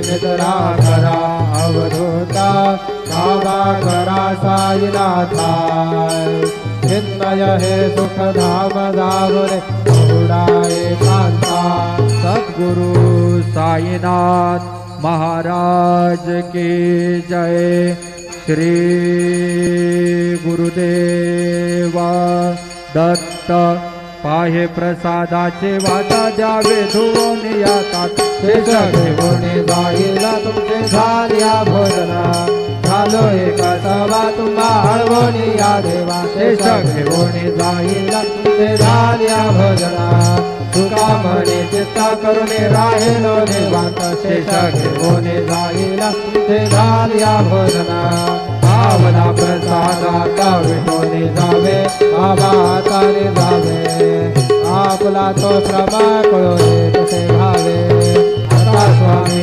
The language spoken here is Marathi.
नितरा करा अवधूता बाबा करा साईनाथा चिन्मय हे सुख धाम दावरे उडाए कांता। सद्गुरु साईनाथ महाराज की जय। श्री गुरुदेवा दत्त पाहे प्रसादाचे वाटा द्यावे धुवून यातात शेष घेऊन जाईला तुमचे झाल्या भोजना झालो एका सभा तुम्हा हळवून या देवा शेष घेऊन जाईला तुमचे झाल्या भोजना तुका म्हणे चित्ता करुणे राहिलो देवांत शेष घेऊन जाईला तुमचे झाल्या भोजना भावना प्रसादात विटून जावे बाबा हाताने जावे आपला तो प्रभा कळोने कसे भावे आता स्वामी